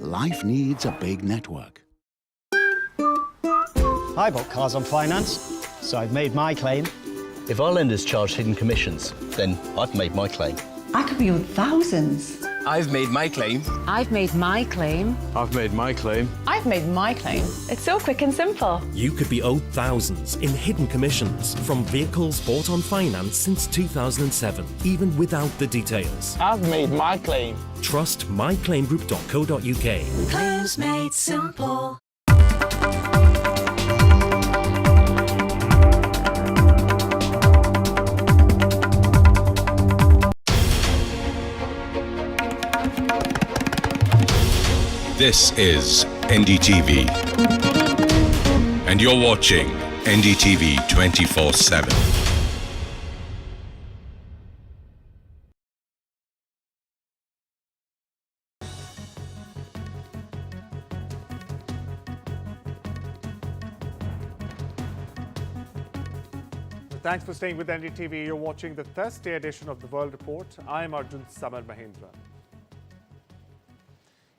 life needs a big network. I bought cars on finance, so I've made my claim. If our lenders charge hidden commissions, then I've made my claim. I could be owed thousands. I've made my claim. I've made my claim. I've made my claim. I've made my claim. It's so quick and simple. You could be owed thousands in hidden commissions from vehicles bought on finance since 2007, even without the details. I've made my claim. Trust myclaimgroup.co.uk. Claims made simple. This is NDTV, and you're watching NDTV 24/7. Thanks for staying with NDTV. You're watching the Thursday edition of the World Report. I'm Arjun, Samar, Mahendran.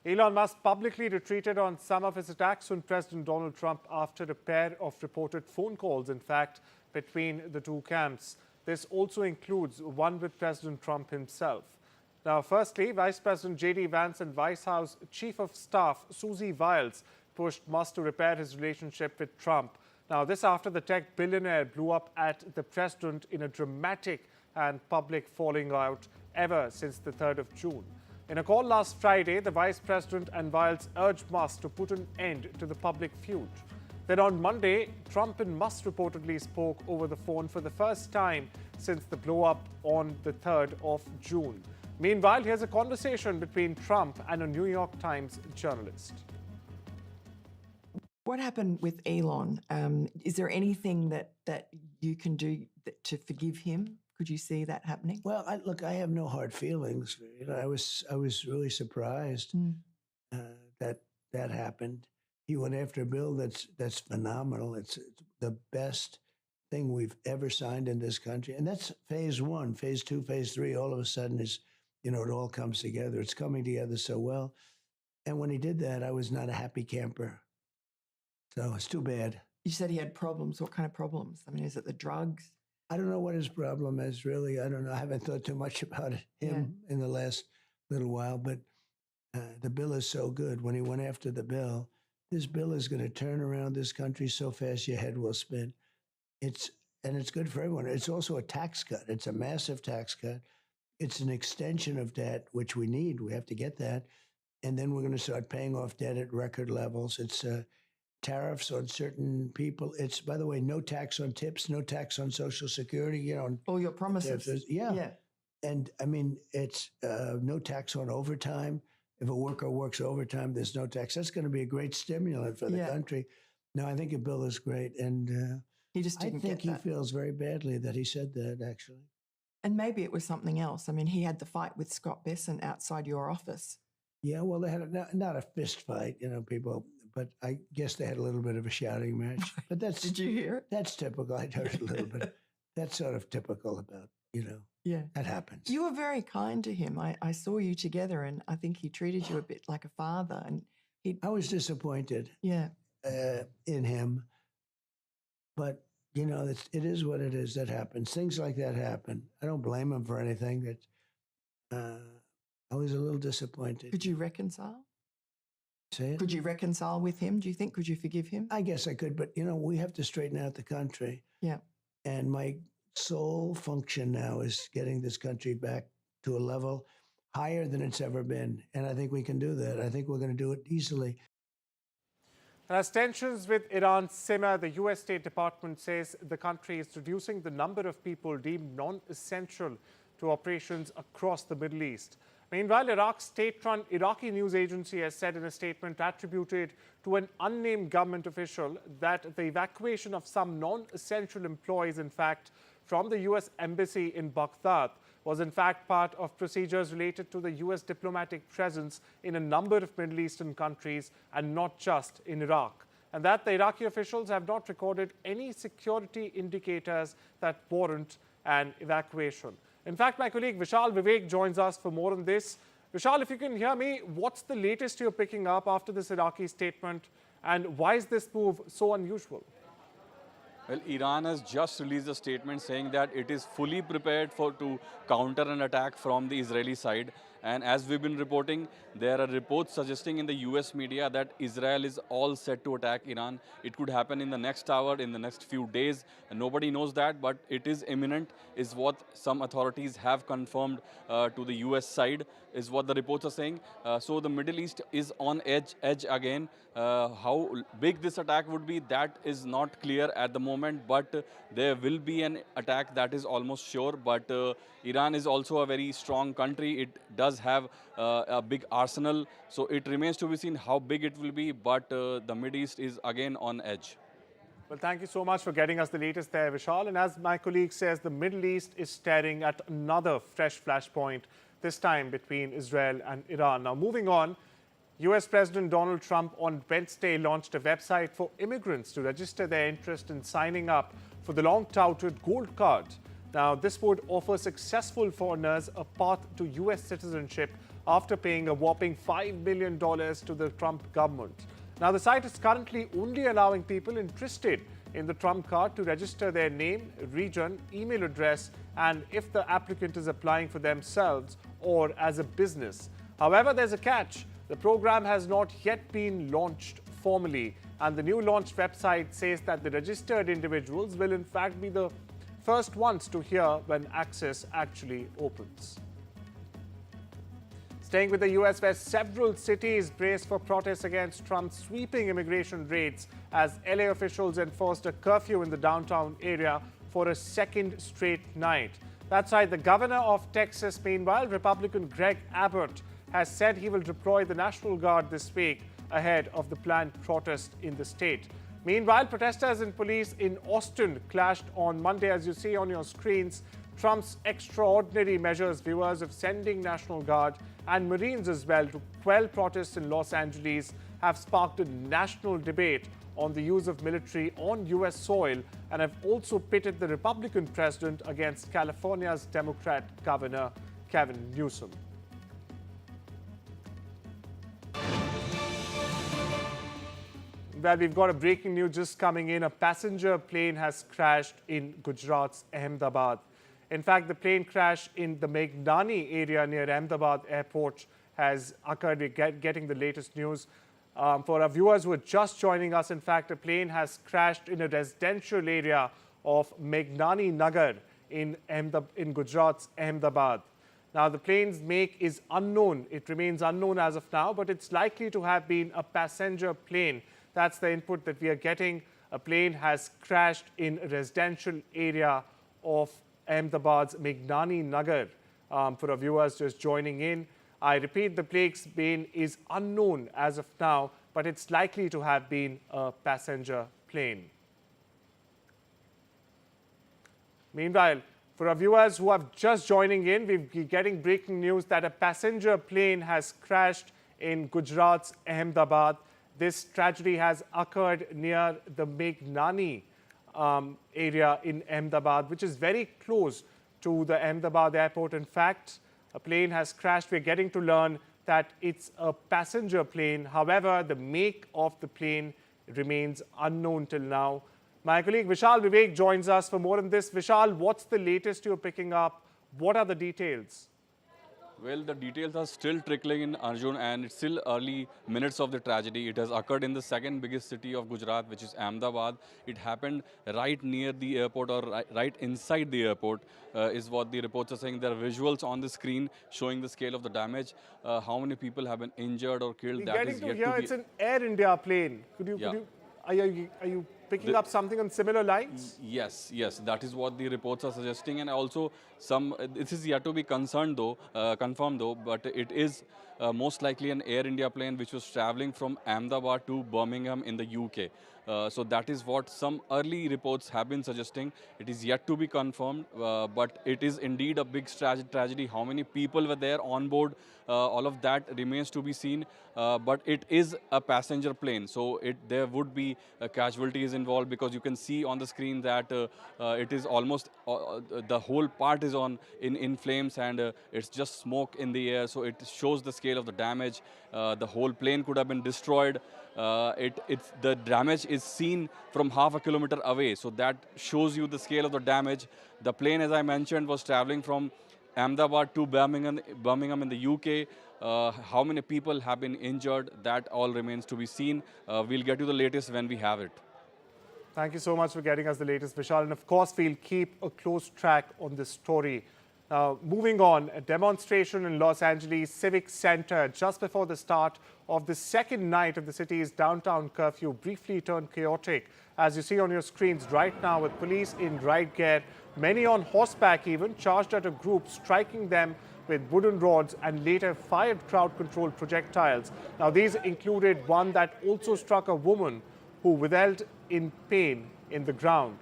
Elon Musk publicly retreated on some of his attacks on President Donald Trump after a pair of reported phone calls, in fact, between the two camps. This also includes one with President Trump himself. Now, firstly, Vice President J.D. Vance and White House Chief of Staff Susie Wiles pushed Musk to repair his relationship with Trump. Now, this after the tech billionaire blew up at the president in a dramatic and public falling out ever since the 3rd of June. In a call last Friday, the Vice President and Wiles urged Musk to put an end to the public feud. Then on Monday, Trump and Musk reportedly spoke over the phone for the first time since the blow-up on the 3rd of June. Meanwhile, here's a conversation between Trump and a New York Times journalist. What happened with Elon? Is there anything that you can do to forgive him? Could you see that happening? Well, look, I have no hard feelings. You know, I was really surprised that happened. He went after a bill that's phenomenal. It's the best thing we've ever signed in this country, and that's phase one. Phase two, phase three. All of a sudden, is it all comes together. It's coming together so well. And when he did that, I was not a happy camper. So it's too bad. You said he had problems. What kind of problems? I mean, is it the drugs? I don't know what his problem is, really. I don't know. I haven't thought too much about him in the last little while, but the bill is so good. When he went after the bill, this bill is going to turn around this country so fast your head will spin. It's good for everyone. It's also a tax cut. It's a massive tax cut. It's an extension of debt, which we need. We have to get that. And then we're going to start paying off debt at record levels. It's tariffs on certain people. It's, by the way, no tax on tips, no tax on Social Security. All your promises. Yeah. And I mean, it's no tax on overtime. If a worker works overtime, there's no tax. That's going to be a great stimulant for the country. No, I think a bill is great. And he just didn't I think he feels very badly that he said that, actually. And maybe it was something else. I mean, he had the fight with Scott Bessent outside your office. Yeah, well, they had not a fist fight, people. But I guess they had a little bit of a shouting match. But that's Did you hear it? That's typical. I heard it a little bit. That's sort of typical about, Yeah. That happens. You were very kind to him. I saw you together, and I think he treated you a bit like a father. And I was disappointed. Yeah. In him. But, it is what it is. That happens. Things like that happen. I don't blame him for anything. I was a little disappointed. Could you reconcile? Say it? Could you reconcile with him, do you think? Could you forgive him? I guess I could, but, we have to straighten out the country. Yeah. And my sole function now is getting this country back to a level higher than it's ever been. And I think we can do that. I think we're going to do it easily. As tensions with Iran simmer, the U.S. State Department says the country is reducing the number of people deemed non-essential to operations across the Middle East. Meanwhile, Iraq's state-run Iraqi news agency has said in a statement attributed to an unnamed government official that the evacuation of some non-essential employees, in fact, from the U.S. embassy in Baghdad was in fact part of procedures related to the U.S. diplomatic presence in a number of Middle Eastern countries and not just in Iraq. And that the Iraqi officials have not recorded any security indicators that warrant an evacuation. In fact, my colleague Vishal Vivek joins us for more on this. Vishal, if you can hear me, what's the latest you're picking up after this Iraqi statement, and why is this move so unusual? Well, Iran has just released a statement saying that it is fully prepared to counter an attack from the Israeli side. And as we've been reporting, there are reports suggesting in the US media that Israel is all set to attack Iran. It could happen in the next hour, in the next few days. And nobody knows that, but it is imminent, is what some authorities have confirmed to the US side, is what the reports are saying. So the Middle East is on edge again. How big this attack would be, that is not clear at the moment, but there will be an attack, that is almost sure. But Iran is also a very strong country. It does have a big arsenal, so it remains to be seen how big it will be, but the Middle East is again on edge. Well, thank you so much for getting us the latest there, Vishal. And as my colleague says, the Middle East is staring at another fresh flashpoint, this time between Israel and Iran. Now, moving on, US President Donald Trump on Wednesday launched a website for immigrants to register their interest in signing up for the long-touted Gold Card. Now, this would offer successful foreigners a path to US citizenship after paying a whopping $5 million to the Trump government. Now, the site is currently only allowing people interested in the Trump card to register their name, region, email address, and if the applicant is applying for themselves or as a business. However, there's a catch. The program has not yet been launched formally, and the new launched website says that the registered individuals will in fact be the first ones to hear when access actually opens. Staying with the US, where several cities brace for protests against Trump's sweeping immigration raids as LA officials enforced a curfew in the downtown area for a second straight night. That's right, the governor of Texas, meanwhile, Republican Greg Abbott, has said he will deploy the National Guard this week ahead of the planned protest in the state. Meanwhile, protesters and police in Austin clashed on Monday, as you see on your screens. Trump's extraordinary measures, viewers, of sending National Guard and Marines as well to quell protests in Los Angeles have sparked a national debate on the use of military on US soil and have also pitted the Republican president against California's Democrat Governor Gavin Newsom. Well, we've got a breaking news just coming in. A passenger plane has crashed in Gujarat's Ahmedabad. In fact, the plane crash in the Meghnani area near Ahmedabad airport has occurred. We're getting the latest news. For our viewers who are just joining us, in fact, a plane has crashed in a residential area of Meghnani Nagar in Gujarat's Ahmedabad. Now, the plane's make is unknown. It remains unknown as of now, but it's likely to have been a passenger plane. That's the input that we are getting. A plane has crashed in a residential area of Ahmedabad's Meghnani Nagar. For our viewers just joining in, I repeat, the plane's plane is unknown as of now, but it's likely to have been a passenger plane. Meanwhile, for our viewers who are just joining in, we're getting breaking news that a passenger plane has crashed in Gujarat's Ahmedabad. This tragedy has occurred near the Meghnani area in Ahmedabad, which is very close to the Ahmedabad airport. In fact, a plane has crashed. We're getting to learn that it's a passenger plane. However, the make of the plane remains unknown till now. My colleague Vishal Vivek joins us for more on this. Vishal, what's the latest you're picking up? What are the details? Well, the details are still trickling in, Arjun, and it's still early minutes of the tragedy. It has occurred in the second biggest city of Gujarat, which is Ahmedabad. It happened right near the airport, or right inside the airport, is what the reports are saying. There are visuals on the screen showing the scale of the damage. How many people have been injured or killed, We're that is getting yet to hear to be... It's an Air India plane. Are you picking up something on similar lines? Yes, that is what the reports are suggesting, and also this is yet to be confirmed though, but it is most likely an Air India plane which was traveling from Ahmedabad to Birmingham in the UK. So that is what some early reports have been suggesting. It is yet to be confirmed, but it is indeed a big tragedy. How many people were there on board? All of that remains to be seen. But it is a passenger plane, so there would be casualties involved, because you can see on the screen that it is almost the whole part is in flames, and it's just smoke in the air. So it shows the scale of the damage. The whole plane could have been destroyed. The damage is seen from half a kilometer away, so that shows you the scale of the damage. The plane, as I mentioned, was traveling from Ahmedabad to Birmingham in the UK. How many people have been injured, that all remains to be seen. We'll get you the latest when we have it. Thank you so much for getting us the latest, Vishal. And of course, we'll keep a close track on this story. Moving on, a demonstration in Los Angeles Civic Center just before the start of the second night of the city's downtown curfew briefly turned chaotic. As you see on your screens right now, with police in riot gear, many on horseback even, charged at a group, striking them with wooden rods and later fired crowd control projectiles. Now, these included one that also struck a woman who writhed in pain in the ground.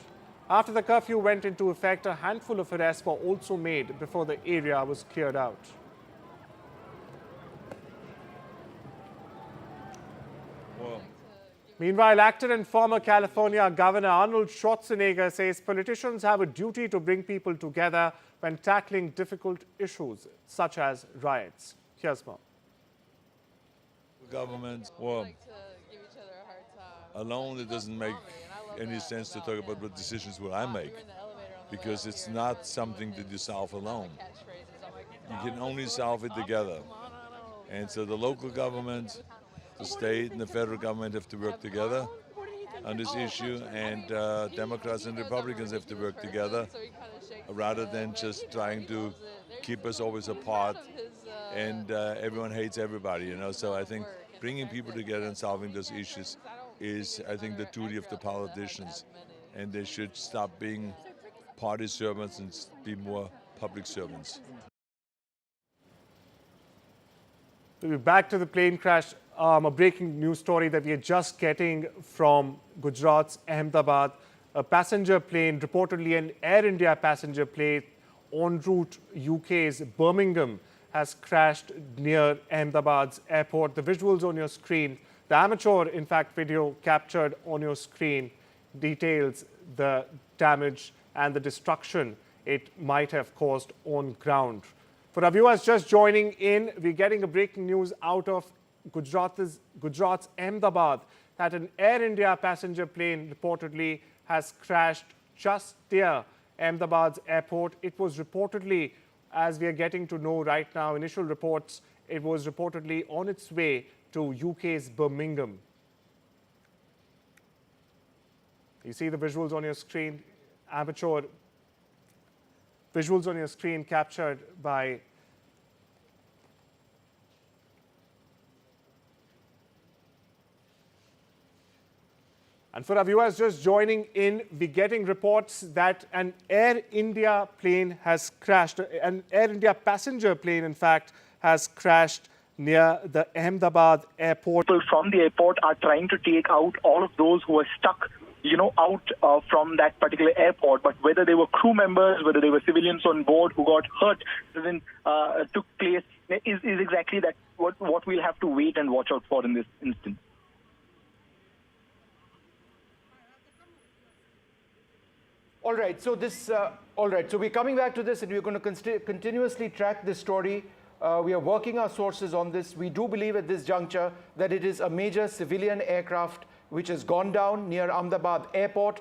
After the curfew went into effect, a handful of arrests were also made before the area was cleared out. Meanwhile, actor and former California Governor Arnold Schwarzenegger says politicians have a duty to bring people together when tackling difficult issues such as riots. Here's more. Government, alone it doesn't make any sense to talk about what decisions will I make, because it's not something that you solve alone. You can only solve it together. And so the local government, the state and the federal government have to work together on this issue, and Democrats and Republicans have to work together rather than just trying to keep us always apart and everyone hates everybody, you know. So I think bringing people together and solving those issues is, I think, the duty of the politicians, and they should stop being party servants and be more public servants. We're back to the plane crash. A breaking news story that we are just getting from Gujarat's Ahmedabad. A passenger plane, reportedly an Air India passenger plane en route UK's Birmingham, has crashed near Ahmedabad's airport. The visuals on your screen, the amateur, in fact, video captured on your screen details the damage and the destruction it might have caused on ground. For our viewers just joining in, we're getting a breaking news out of Gujarat's Ahmedabad that an Air India passenger plane reportedly has crashed just near Ahmedabad's airport. It was reportedly, as we are getting to know right now, initial reports, it was reportedly on its way to UK's Birmingham. You see the visuals on your screen, amateur visuals on your screen captured by And for our viewers just joining in, we're getting reports that an Air India plane has crashed. An Air India passenger plane, in fact, has crashed near the Ahmedabad airport. People from the airport are trying to take out all of those who are stuck, out from that particular airport. But whether they were crew members, whether they were civilians on board who got hurt, took place, is exactly that what we'll have to wait and watch out for in this instance. All right, so we're coming back to this, and we're going to continuously track this story. We are working our sources on this. We do believe at this juncture that it is a major civilian aircraft which has gone down near Ahmedabad airport.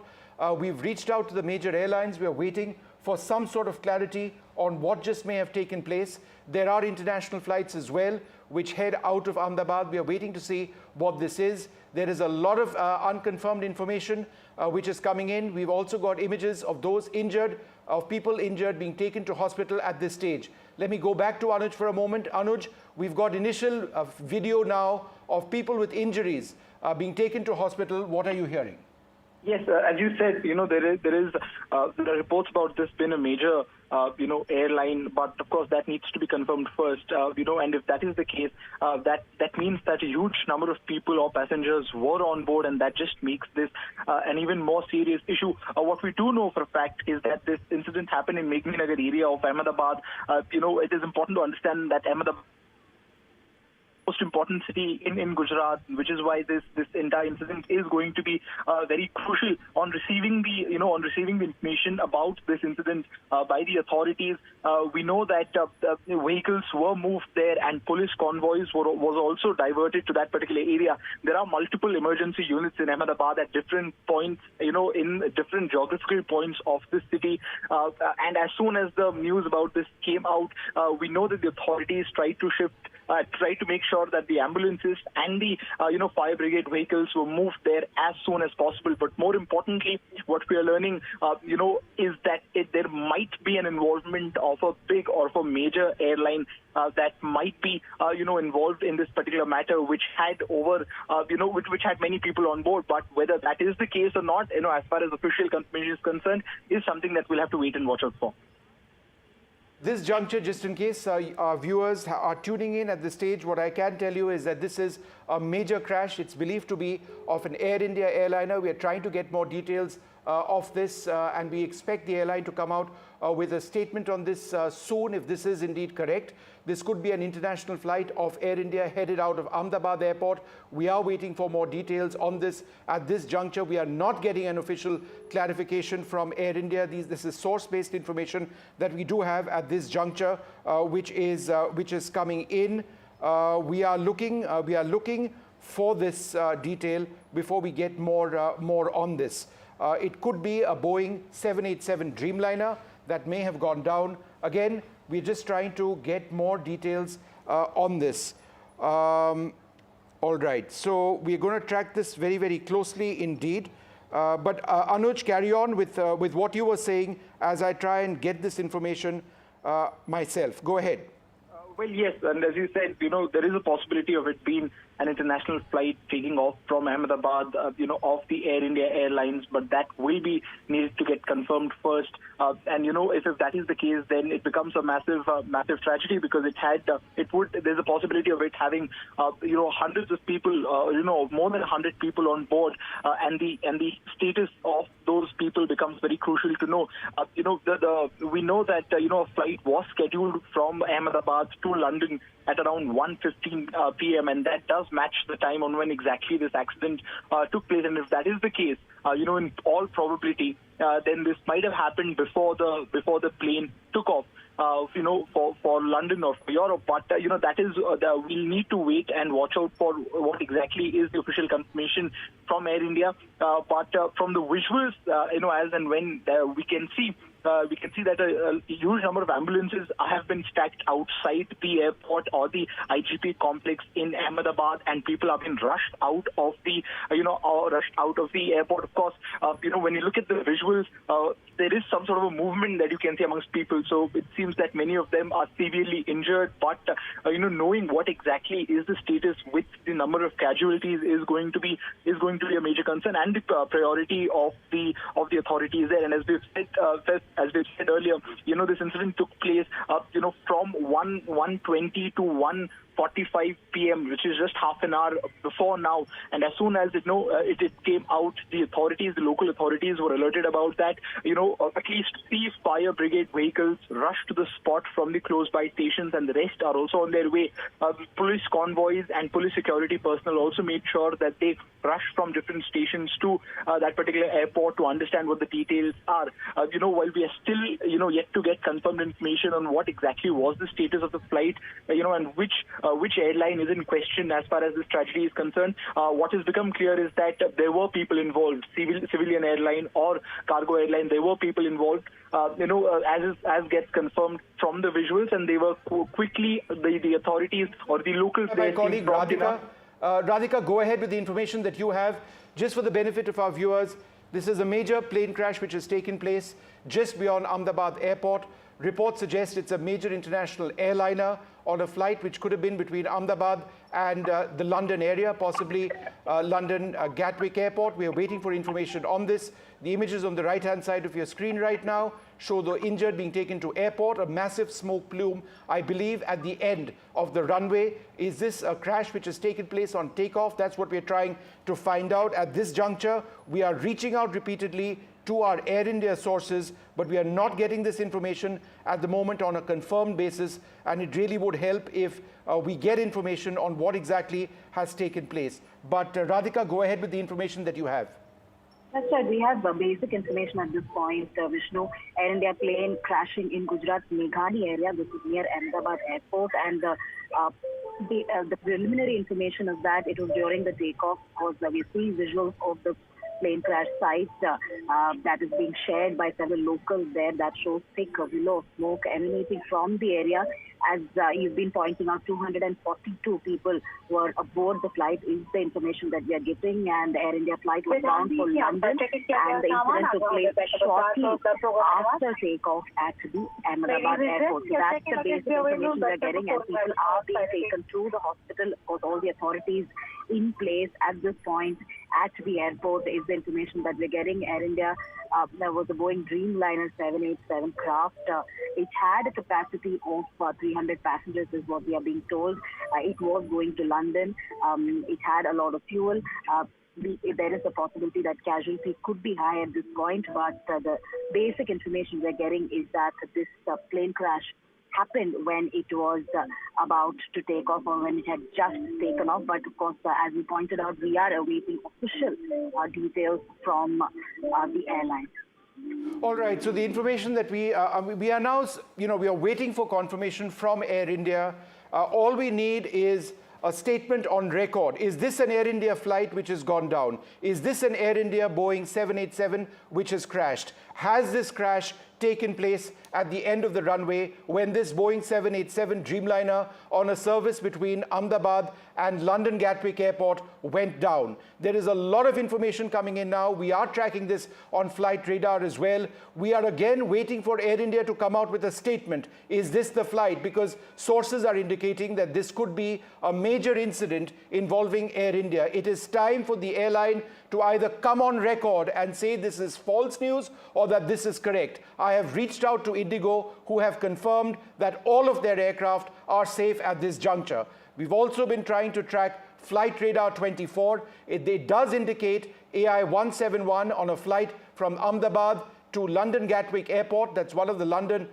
We've reached out to the major airlines. We are waiting for some sort of clarity on what just may have taken place. There are international flights as well which head out of Ahmedabad. We are waiting to see what this is. There is a lot of unconfirmed information which is coming in. We've also got images of those injured, of people injured being taken to hospital at this stage. Let me go back to Anuj for a moment. Anuj, we've got initial video now of people with injuries being taken to hospital. What are you hearing? Yes, as you said, there are reports about this being a major airline. But of course, that needs to be confirmed first. And if that is the case, that means that a huge number of people or passengers were on board, and that just makes this an even more serious issue. What we do know for a fact is that this incident happened in Meghninagar area of Ahmedabad. It is important to understand that Ahmedabad most important city in Gujarat, which is why this entire incident is going to be very crucial on receiving the information about this incident by the authorities. We know that vehicles were moved there and police convoys was also diverted to that particular area. There are multiple emergency units in Ahmedabad at different points, in different geographical points of this city. And as soon as the news about this came out, we know that the authorities tried to make sure that the ambulances and the fire brigade vehicles were moved there as soon as possible. But more importantly, what we are learning, is that there might be an involvement of a big or of a major airline that might be, involved in this particular matter, which had which had many people on board. But whether that is the case or not, as far as official confirmation is concerned, is something that we'll have to wait and watch out for. This juncture, just in case our viewers are tuning in at this stage, what I can tell you is that this is a major crash. It's believed to be of an Air India airliner. We are trying to get more details of this, and we expect the airline to come out with a statement on this soon, if this is indeed correct. This could be an international flight of Air India headed out of Ahmedabad airport. We are waiting for more details on this. At this juncture, we are not getting an official clarification from Air India. This is source-based information that we do have at this juncture, which is coming in. We are looking for this detail before we get more on this. It could be a Boeing 787 Dreamliner that may have gone down. Again, we're just trying to get more details on this. All right, so we're going to track this very, very closely indeed. But Anuj, carry on with what you were saying as I try and get this information myself. Go ahead. Well, yes, and as you said, there is a possibility of it being an international flight taking off from Ahmedabad, of the Air India Airlines, but that will be needed to get confirmed first. And if that is the case, then it becomes a massive tragedy, because there's a possibility of it having, hundreds of people, more than 100 people on board, and the status of those people becomes very crucial to know. We know that a flight was scheduled from Ahmedabad to London at around 1:15 p.m. and that does match the time on when exactly this accident took place. And if that is the case, in all probability, then this might have happened before the plane took off. For London or for Europe, but that is we'll need to wait and watch out for what exactly is the official confirmation from Air India. But from the visuals, as and when we can see that a huge number of ambulances have been stacked outside the airport or the IGP complex in Ahmedabad, and people have been rushed out of the airport. Of course, when you look at the visuals, there is some sort of a movement that you can see amongst people. So it seems that many of them are severely injured. But knowing what exactly is the status with the number of casualties is going to be a major concern, and the priority of the authorities there. And as we've said earlier, this incident took place from 1:20 to 1:45 p.m., which is just half an hour before now. And as soon as it came out, the local authorities were alerted about that. At least 3 fire brigade vehicles rushed to the spot from the close-by stations, and the rest are also on their way. Police convoys and police security personnel also made sure that they rushed from different stations to that particular airport to understand what the details are. While we are still, yet to get confirmed information on what exactly was the status of the flight, and which airline is in question as far as this tragedy is concerned, what has become clear is that there were people involved, civilian airline or cargo airline, there were people involved, as gets confirmed from the visuals, and they were quickly, the authorities or the locals. My colleague Radhika. Radhika, go ahead with the information that you have. Just for the benefit of our viewers, this is a major plane crash which has taken place just beyond Ahmedabad airport. Reports suggest it's a major international airliner on a flight which could have been between Ahmedabad and the London area, possibly London Gatwick Airport. We are waiting for information on this. The images on the right-hand side of your screen right now show the injured being taken to airport, a massive smoke plume, I believe, at the end of the runway. Is this a crash which has taken place on takeoff? That's what we're trying to find out at this juncture. We are reaching out repeatedly to our Air India sources, but we are not getting this information at the moment on a confirmed basis, and it really would help if we get information on what exactly has taken place. But Radhika, go ahead with the information that you have. That's right. We have basic information at this point, Vishnu. Air India plane crashing in Gujarat's Meghani area. This is near Ahmedabad Airport, and the preliminary information is that it was during the takeoff. Because we see visuals of the plane crash site that is being shared by several locals there that shows thick willow of smoke emanating from the area. As you've been pointing out, 242 people were aboard the flight is the information that we are getting, and the Air India flight was bound for London, and the incident took place shortly after takeoff at the Ahmedabad airport. So that's the basic information we are getting, and people are being taken to the hospital. Of course, all the authorities in place at this point at the airport is the information that we're getting. Air India, there was a Boeing Dreamliner 787 craft. It had a capacity of 300 passengers is what we are being told. It was going to London. It had a lot of fuel. There is a possibility that casualty could be high at this point, but the basic information we're getting is that this plane crash happened when it was about to take off, or when it had just taken off. But of course, as we pointed out, we are awaiting official details from the airline. All right, so the information that we are now, we are waiting for confirmation from Air India. All we need is a statement on record. Is this an Air India flight which has gone down? Is this an Air India Boeing 787 which has crashed? Has this crash taken place at the end of the runway when this Boeing 787 Dreamliner on a service between Ahmedabad and London Gatwick Airport went down? There is a lot of information coming in now. We are tracking this on flight radar as well. We are again waiting for Air India to come out with a statement. Is this the flight? Because sources are indicating that this could be a major incident involving Air India. It is time for the airline to either come on record and say this is false news or that this is correct. I have reached out to Indigo, who have confirmed that all of their aircraft are safe at this juncture. We've also been trying to track Flight Radar 24. It does indicate AI 171 on a flight from Ahmedabad to London Gatwick Airport. That's one of the London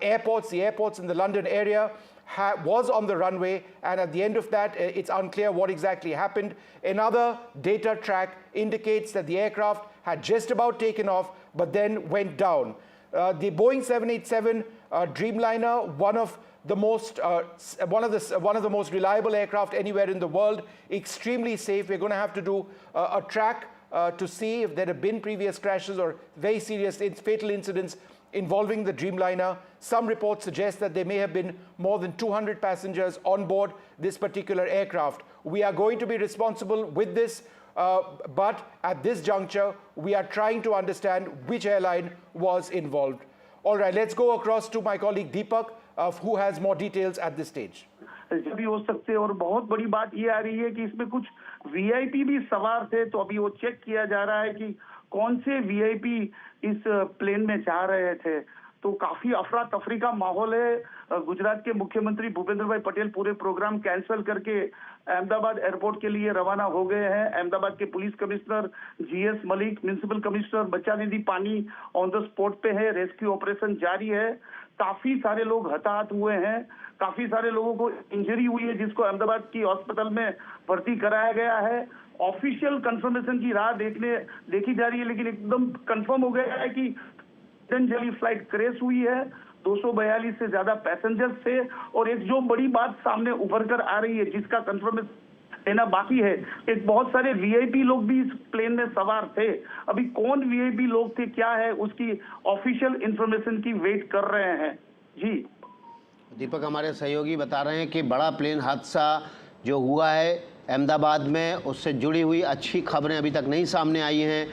airports, the airports in the London area, was on the runway, and at the end of that, it's unclear what exactly happened. Another data track indicates that the aircraft had just about taken off, but then went down. The Boeing 787 Dreamliner, one of the most reliable aircraft anywhere in the world, extremely safe. We're going to have to do a track to see if there have been previous crashes or very serious fatal incidents involving the Dreamliner. Some reports suggest that there may have been more than 200 passengers on board this particular aircraft. We are going to be responsible with this, but at this juncture, we are trying to understand which airline was involved. All right, let's go across to my colleague Deepak, who has more details at this stage. भी हो सकते हैं, और बहुत बड़ी बात ये आ रही है कि इसमें कुछ वीआईपी भी सवार थे, तो अभी वो चेक किया जा रहा है कि कौन से वीआईपी इस प्लेन में जा रहे थे। तो काफी अफरा तफरी का माहौल है। गुजरात के मुख्यमंत्री भूपेंद्र भाई पटेल पूरे प्रोग्राम कैंसिल करके अहमदाबाद एयरपोर्ट के लिए रवाना हो गए हैं। अहमदाबाद के police commissioner GS Malik, municipal commissioner बच्चा निधि पानी ऑन द स्पॉट पे है। रेस्क्यू ऑपरेशन जारी है। काफी सारे लोग हताहत हुए हैं, काफी सारे लोगों को इंजरी हुई है, जिसको अहमदाबाद की हॉस्पिटल में भर्ती कराया गया है। ऑफिशियल कंफर्मेशन की राह देखी जा रही है, लेकिन एकदम कंफर्म हो गया है कि पतंजलि फ्लाइट क्रैश हुई है। 242 से ज्यादा पैसेंजर्स थे, और एक जो बड़ी बात सामने उभर कर आ रही है, जिसका कंफर्मेशन लेना बाकी है, एक बहुत सारे वीआईपी लोग भी इस प्लेन में सवार थे। अभी कौन वीआईपी लोग थे, क्या है, उसकी ऑफिशियल इंफॉर्मेशन की वेट कर रहे हैं। जी दीपक, हमारे सहयोगी बता रहे हैं कि बड़ा प्लेन हादसा जो हुआ है अहमदाबाद में, उससे जुड़ी हुई अच्छी खबरें अभी तक नहीं सामने आई हैं।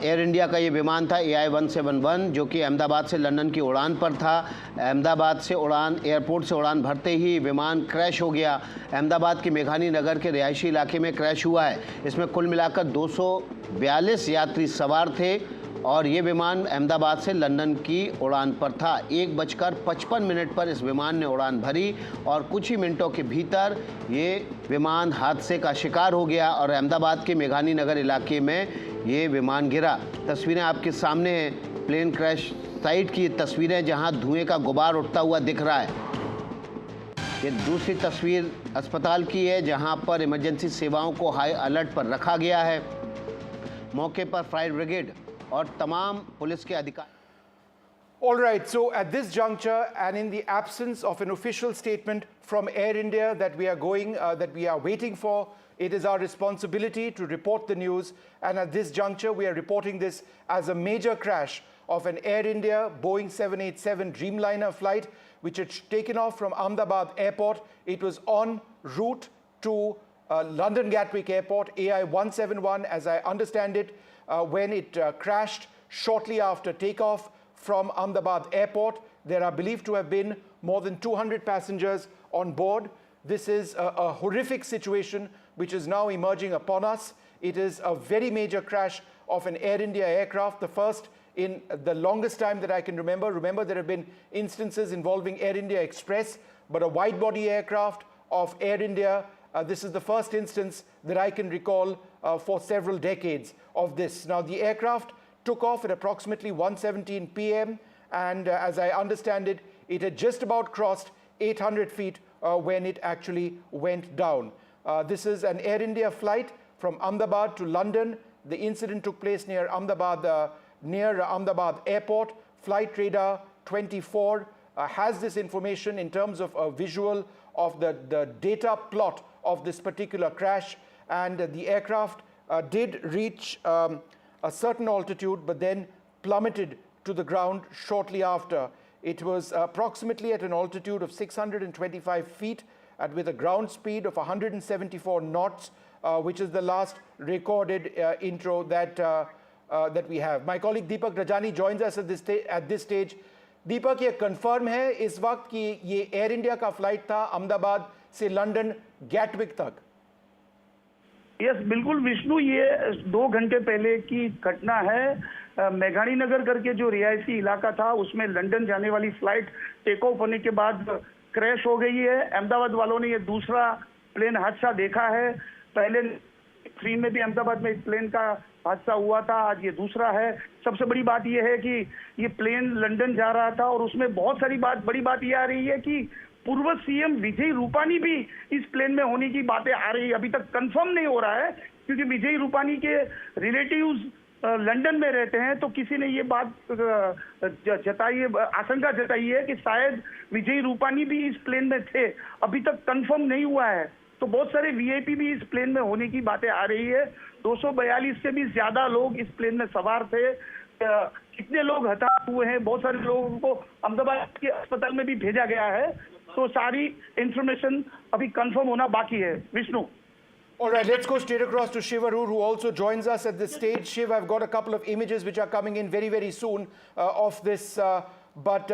एयर इंडिया का ये विमान था AI-171 जो कि अहमदाबाद से लंदन की उड़ान पर था। अहमदाबाद से एयरपोर्ट से उड़ान भरते ही विमान क्रैश हो गया। अहमदाबाद के मेघानी नगर के रिहायशी इलाके में क्रैश हुआ है। इसमें कुल मिलाकर 242 यात्री सवार थे और ये विमान अहमदाबाद से लंदन की उड़ान पर था। 1:55 पर इस विमान ने उड़ान भरी और कुछ ही मिनटों के भीतर ये विमान हादसे का शिकार हो गया और अहमदाबाद के मेघानी नगर इलाके में ये विमान गिरा। तस्वीरें आपके सामने हैं, प्लेन क्रैश साइट की तस्वीरें जहां धुएं का गुबार उठता हुआ दिख रहा है। ये दूसरी तस्वीर अस्पताल की है जहां पर इमरजेंसी सेवाओं को हाई अलर्ट पर रखा गया है। मौके पर फायर ब्रिगेड और तमाम पुलिस के अधिकारी। All right, so at this juncture and in the absence of an official statement from Air India that we are waiting for, it is our responsibility to report the news. And at this juncture, we are reporting this as a major crash of an Air India Boeing 787 Dreamliner flight, which had taken off from Ahmedabad Airport. It was en route to London Gatwick Airport, AI-171, as I understand it, when it crashed shortly after takeoff from Ahmedabad Airport. There are believed to have been more than 200 passengers on board. This is a horrific situation which is now emerging upon us. It is a very major crash of an Air India aircraft, the first in the longest time that I can remember. Remember, there have been instances involving Air India Express, but a wide-body aircraft of Air India, this is the first instance that I can recall for several decades of this. Now, the aircraft took off at approximately 1:17 p.m. and as I understand it, it had just about crossed 800 feet when it actually went down. This is an Air India flight from Ahmedabad to London. The incident took place near Ahmedabad Airport. Flight Radar 24 has this information in terms of a visual of the data plot of this particular crash, and the aircraft did reach a certain altitude but then plummeted to the ground shortly after. It was approximately at an altitude of 625 feet and with a ground speed of 174 knots, which is the last recorded intro that we have. My colleague Deepak Rajani joins us at this stage. Deepak, ये confirm है इस वक्त कि ये air India का flight था अहमदाबाद से London Gatwick तक? यस, बिल्कुल विष्णु, ये 2 घंटे पहले की घटना है। मेघानी नगर करके जो रिहायशी इलाका था उसमें लंदन जाने वाली फ्लाइट टेक ऑफ होने के बाद क्रैश हो गई है। अहमदाबाद वालों ने ये दूसरा प्लेन हादसा देखा है। पहले 3 में भी अहमदाबाद में प्लेन का हादसा हुआ था, आज ये दूसरा है। सबसे बड़ी बात ये है कि ये प्लेन लंदन जा रहा था और उसमें बहुत सारी बड़ी बात ये आ रही है कि पूर्व सीएम विजय रूपानी भी इस प्लेन में होने की बातें आ रही है। अभी तक कंफर्म नहीं हो रहा है क्योंकि विजय रूपानी के रिलेटिव्स लंदन में रहते हैं, तो किसी ने ये बात आशंका जताई है कि शायद विजय रूपानी भी इस प्लेन में थे। अभी तक कंफर्म नहीं हुआ है, तो बहुत सारे वीआईपी भी इस प्लेन में होने की बातें आ रही है। 242 से भी ज्यादा लोग इस प्लेन में सवार थे। कितने लोग हताहत हुए हैं, बहुत सारे लोगों को अहमदाबाद के अस्पताल में भी भेजा गया है, तो सारी इंफॉर्मेशन अभी कंफर्म होना बाकी है। Vishnu. All right, let's go straight across to Shiv Arur, who also joins us at this stage. Shiv, I've got a couple of images which are coming in very, very soon of this. But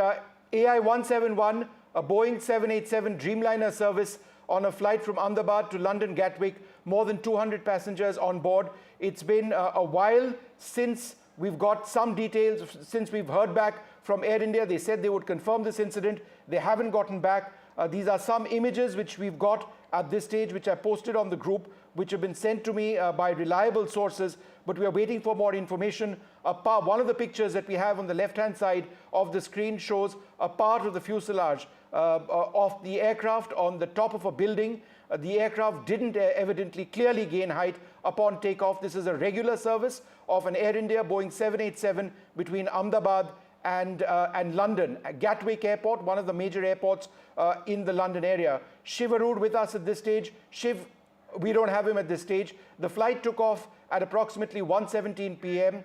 AI-171, a Boeing 787 Dreamliner service on a flight from Ahmedabad to London Gatwick, more than 200 passengers on board. It's been a while since we've got some details, since we've heard back from Air India. They said they would confirm this incident. They haven't gotten back. These are some images which we've got at this stage, which I posted on the group, which have been sent to me by reliable sources, but we are waiting for more information. One of the pictures that we have on the left-hand side of the screen shows a part of the fuselage of the aircraft on the top of a building. The aircraft didn't evidently clearly gain height upon takeoff. This is a regular service of an Air India Boeing 787 between Ahmedabad and London. Gatwick Airport, one of the major airports in the London area. Shiv Arur with us at this stage. Shiv, we don't have him at this stage. The flight took off at approximately 1:17 p.m.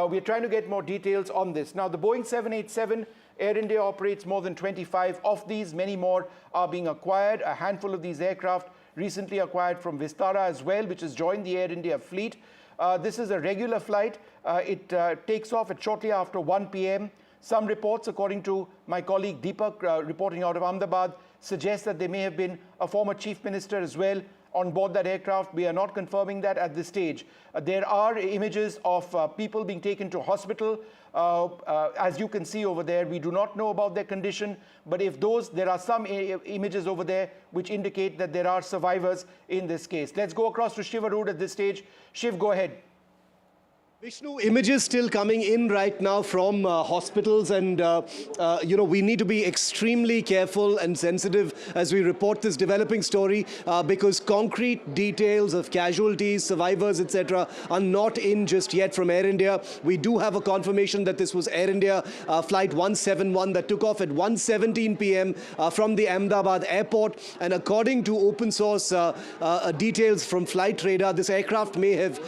We're trying to get more details on this. Now, the Boeing 787, Air India operates more than 25 of these. Many more are being acquired. A handful of these aircraft recently acquired from Vistara as well, which has joined the Air India fleet. This is a regular flight. It takes off at shortly after 1 p.m. Some reports, according to my colleague Deepak, reporting out of Ahmedabad, suggest that there may have been a former chief minister as well on board that aircraft. We are not confirming that at this stage. There are images of people being taken to hospital. As you can see over there, we do not know about their condition, but if there are some images over there which indicate that there are survivors in this case. Let's go across to Shiv Arud at this stage. Shiv, go ahead. Vishnu, images still coming in right now from hospitals, and we need to be extremely careful and sensitive as we report this developing story because concrete details of casualties, survivors, etc. are not in just yet from Air India. We do have a confirmation that this was Air India flight 171 that took off at 1:17 p.m. From the Ahmedabad airport, and according to open source details from flight radar, this aircraft may have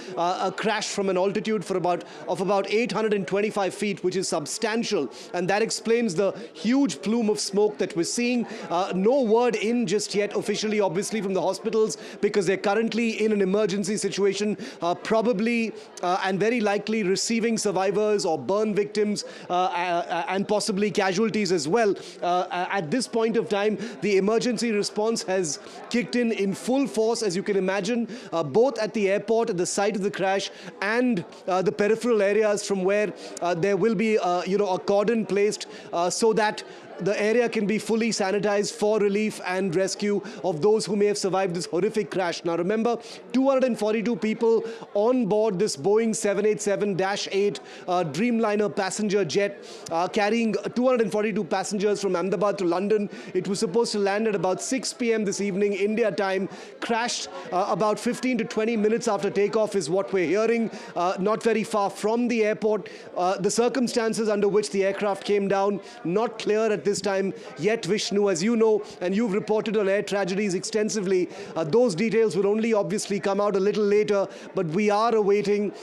crashed from an altitude of about 825 feet, which is substantial, and that explains the huge plume of smoke that we're seeing. No word in just yet officially, obviously, from the hospitals, because they're currently in an emergency situation, probably and very likely receiving survivors or burn victims and possibly casualties as well. At this point of time, the emergency response has kicked in full force, as you can imagine, both at the airport, at the site of the crash, and the peripheral areas from where there will be a cordon placed so that the area can be fully sanitized for relief and rescue of those who may have survived this horrific crash. Now remember, 242 people on board this Boeing 787-8 Dreamliner passenger jet carrying 242 passengers from Ahmedabad to London. It was supposed to land at about 6 p.m. this evening, India time. Crashed about 15 to 20 minutes after takeoff is what we're hearing, not very far from the airport. The circumstances under which the aircraft came down, not clear at this time yet, Vishnu, as you know, and you've reported on air tragedies extensively. Those details will only obviously come out a little later, but we are awaiting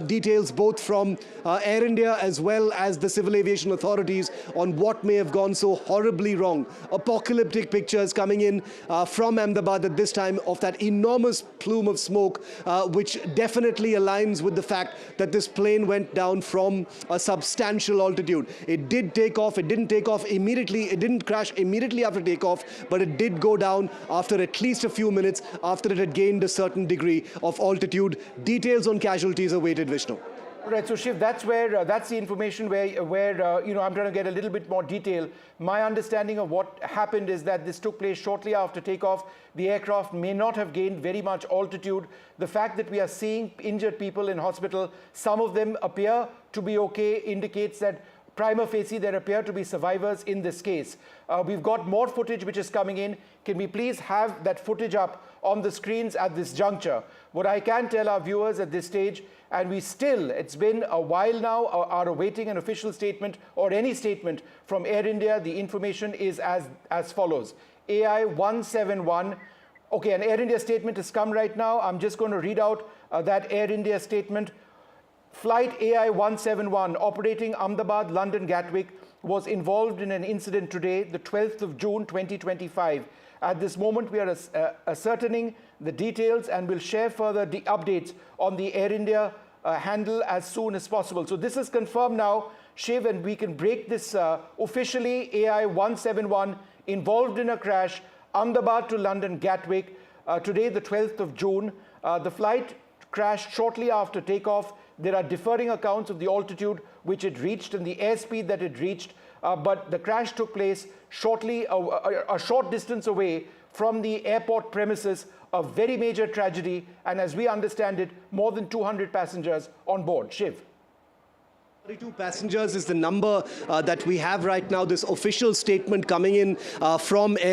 details both from Air India as well as the civil aviation authorities on what may have gone so horribly wrong. Apocalyptic pictures coming in from Ahmedabad at this time of that enormous plume of smoke, which definitely aligns with the fact that this plane went down from a substantial altitude. It did take off. It didn't take off immediately. It didn't crash immediately after takeoff, but it did go down after at least a few minutes after it had gained a certain degree of altitude. Details on casualties awaited, Vishnu. Right, so Shiv, that's the information where I'm trying to get a little bit more detail. My understanding of what happened is that this took place shortly after takeoff. The aircraft may not have gained very much altitude. The fact that we are seeing injured people in hospital, some of them appear to be okay, indicates that prima facie there appear to be survivors in this case. We've got more footage which is coming in. Can we please have that footage up on the screens at this juncture? What I can tell our viewers at this stage, and it's been a while now, are awaiting an official statement or any statement from Air India. The information is as follows. AI 171. Okay, an Air India statement has come right now. I'm just going to read out that Air India statement. Flight AI 171 operating Ahmedabad, London, Gatwick was involved in an incident today, the 12th of June, 2025. At this moment, we are ascertaining the details and will share further the updates on the Air India handle as soon as possible. So this is confirmed now, Shiv, and we can break this officially. AI 171 involved in a crash, Ahmedabad to London, Gatwick, today, the 12th of June. The flight crashed shortly after takeoff. There are differing accounts of the altitude which it reached and the airspeed that it reached, but the crash took place shortly, a short distance away from the airport premises, a very major tragedy, and as we understand it, more than 200 passengers on board. Shiv. 32 passengers is the number that we have right now. This official statement coming in from Air